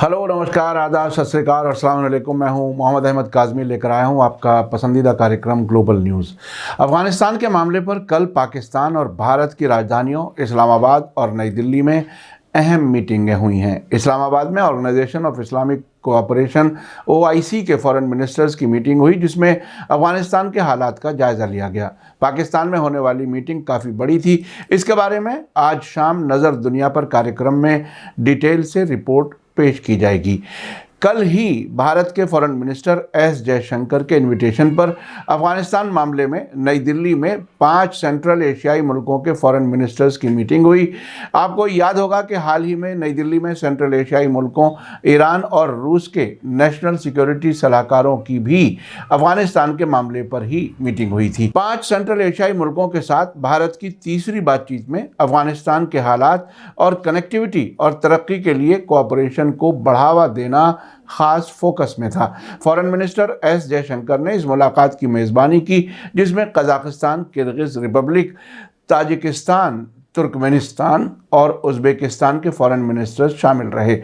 Hello, नमस्कार, आदाब, सत श्री अकाल और अस्सलाम वालेकुम। मैं हूं मोहम्मद अहमद काज़मी, लेकर आया हूं आपका पसंदीदा कार्यक्रम ग्लोबल न्यूज़। अफ़गानिस्तान के मामले पर कल पाकिस्तान और भारत की राजधानियों इस्लामाबाद और नई दिल्ली में अहम मीटिंगें हुई हैं। इस्लामाबाद में organisation of Islamic cooperation OIC के फॉरेन मिनिस्टर्स की मीटिंग हुई, जिसमें अफ़गानिस्तान के हालात का जायज़ा लिया गया। पाकिस्तान में होने वाली मीटिंग काफ़ी बड़ी थी। इसके बारे में आज शाम नज़र दुनिया पर कार्यक्रम में डिटेल से रिपोर्ट पेश की जाएगी। कल ही भारत के फॉरेन मिनिस्टर S जयशंकर के इनविटेशन पर अफगानिस्तान मामले में नई दिल्ली में 5 सेंट्रल एशियाई मुल्कों के फॉरेन मिनिस्टर्स की मीटिंग हुई। आपको याद होगा कि हाल ही में नई दिल्ली में सेंट्रल एशियाई मुल्कों ईरान और रूस के नेशनल सिक्योरिटी सलाहकारों की भी अफगानिस्तान के मामले पर ही मीटिंग हुई थी। 5 सेंट्रल एशियाई मुल्कों के साथ भारत की तीसरी बातचीत में अफगानिस्तान के हालात और कनेक्टिविटी और तरक्की के लिए कोऑपरेशन को बढ़ावा देना खास फोकस में था। फॉरेन मिनिस्टर S जयशंकर ने इस मुलाकात की मेज़बानी की, जिसमें Kazakhstan, Kyrgyz Republic, Tajikistan, Turkmenistan और उज़्बेकिस्तान के फॉरेन मिनिस्टर्स शामिल रहे।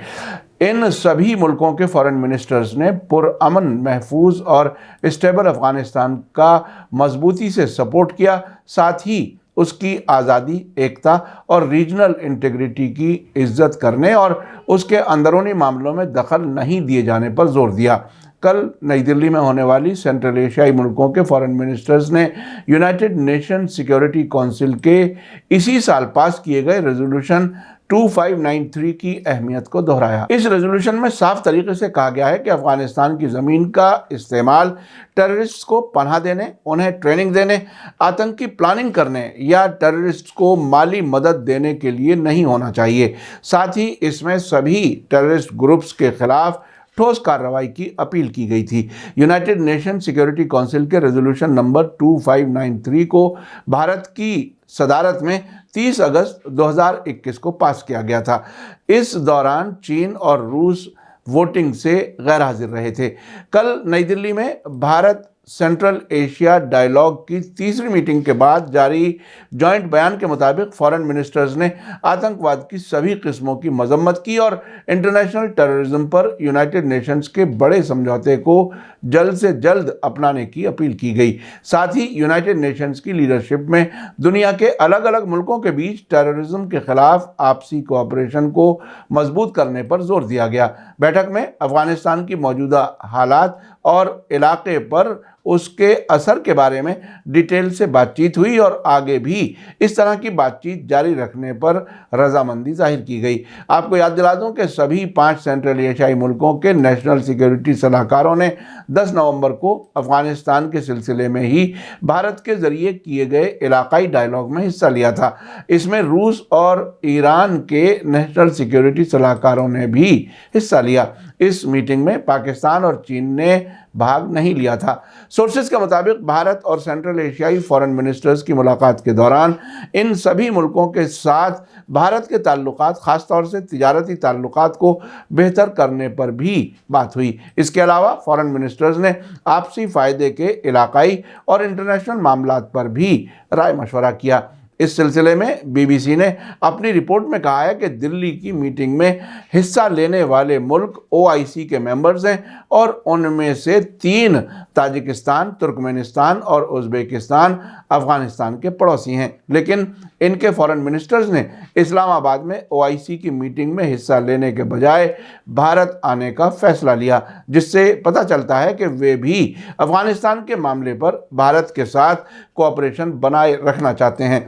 इन सभी मुल्कों के फॉरेन मिनिस्टर्स ने पुरअमन, महफूज और स्टेबल अफ़गानिस्तान का मजबूती से सपोर्ट किया, साथ ही उसकी आज़ादी, एकता और रीजनल इंटीग्रिटी की इज्जत करने और उसके अंदरूनी मामलों में दखल नहीं दिए जाने पर जोर दिया। कल नई दिल्ली में होने वाली सेंट्रल एशियाई मुल्कों के फॉरेन मिनिस्टर्स ने यूनाइटेड नेशन सिक्योरिटी काउंसिल के इसी साल पास किए गए रेजोल्यूशन 2593 की अहमियत को दोहराया। इस रेजोल्यूशन में साफ तरीके से कहा गया है कि अफगानिस्तान की ज़मीन का इस्तेमाल टेररिस्ट को पनाह देने, उन्हें ट्रेनिंग देने, आतंकी प्लानिंग करने या टेररिस्ट को माली मदद देने के लिए नहीं होना चाहिए। साथ ही इसमें सभी टेररिस्ट ग्रुप्स के खिलाफ ठोस कार्रवाई की अपील की गई थी। यूनाइटेड नेशन सिक्योरिटी काउंसिल के रेजोल्यूशन नंबर 2593 को भारत की सदारत में 30 अगस्त 2021 को पास किया गया था। इस दौरान चीन और रूस वोटिंग से गैर हाजिर रहे थे। कल नई दिल्ली में भारत सेंट्रल एशिया डायलॉग की तीसरी मीटिंग के बाद जारी जॉइंट बयान के मुताबिक फॉरेन मिनिस्टर्स ने आतंकवाद की सभी किस्मों की मजम्मत की और इंटरनेशनल टेररिज्म पर यूनाइटेड नेशंस के बड़े समझौते को जल्द से जल्द अपनाने की अपील की गई। साथ ही यूनाइटेड नेशंस की लीडरशिप में दुनिया के अलग अलग मुल्कों के बीच टेररिज्म के खिलाफ आपसी कोऑपरेशन को मजबूत करने पर जोर दिया गया। बैठक में अफगानिस्तान की मौजूदा हालात और इलाके पर उसके असर के बारे में डिटेल से बातचीत हुई और आगे भी इस तरह की बातचीत जारी रखने पर रजामंदी जाहिर की गई। आपको याद दिला दूं कि सभी 5 सेंट्रल एशियाई मुल्कों के नेशनल सिक्योरिटी सलाहकारों ने 10 नवंबर को अफगानिस्तान के सिलसिले में ही भारत के जरिए किए गए इलाकाई डायलॉग में हिस्सा लिया था। इसमें रूस और ईरान के नेशनल सिक्योरिटी सलाहकारों ने भी हिस्सा लिया। इस मीटिंग में पाकिस्तान और चीन ने भाग नहीं लिया था। सोर्सेज के मुताबिक भारत और सेंट्रल एशियाई फॉरेन मिनिस्टर्स की मुलाकात के दौरान इन सभी मुल्कों के साथ भारत के ताल्लुकात, खासतौर से तिजारती ताल्लुकात को बेहतर करने पर भी बात हुई। इसके अलावा फॉरेन मिनिस्टर्स ने आपसी फ़ायदे के इलाकाई और इंटरनेशनल मामलात पर भी राय मशवरा किया। इस सिलसिले में BBC ने अपनी रिपोर्ट में कहा है कि दिल्ली की मीटिंग में हिस्सा लेने वाले मुल्क OIC के मेंबर्स हैं और उनमें से 3 ताजिकिस्तान, तुर्कमेनिस्तान और उज़्बेकिस्तान अफगानिस्तान के पड़ोसी हैं। लेकिन इनके फॉरेन मिनिस्टर्स ने इस्लामाबाद में OIC की मीटिंग में हिस्सा लेने के बजाय भारत आने का फैसला लिया, जिससे पता चलता है कि वे भी अफगानिस्तान के मामले पर भारत के साथ कोऑपरेशन बनाए रखना चाहते हैं।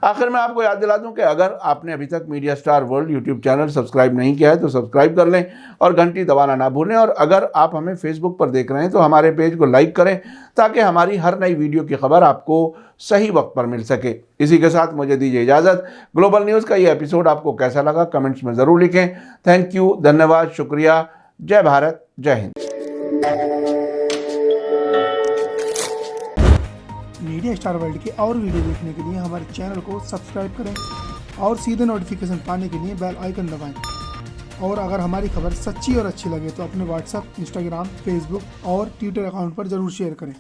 आखिर में आपको याद दिला दूं कि अगर आपने अभी तक media star world YouTube channel subscribe नहीं किया है तो सब्सक्राइब कर लें और घंटी दबाना ना भूलें। और अगर आप हमें फेसबुक पर देख रहे हैं तो हमारे पेज को लाइक करें, ताकि हमारी हर नई वीडियो की खबर आपको सही वक्त पर मिल सके। इसी के साथ मुझे दीजिए इजाज़त। ग्लोबल न्यूज़ का ये एपिसोड आपको कैसा लगा कमेंट्स में ज़रूर लिखें। थैंक यू, धन्यवाद, शुक्रिया। जय भारत, जय हिंद। मीडिया स्टार वर्ल्ड के और वीडियो देखने के लिए हमारे चैनल को सब्सक्राइब करें और सीधे नोटिफिकेशन पाने के लिए बेल आइकन दबाएं। और अगर हमारी खबर सच्ची और अच्छी लगे तो अपने WhatsApp, Instagram, Facebook और Twitter अकाउंट पर ज़रूर शेयर करें।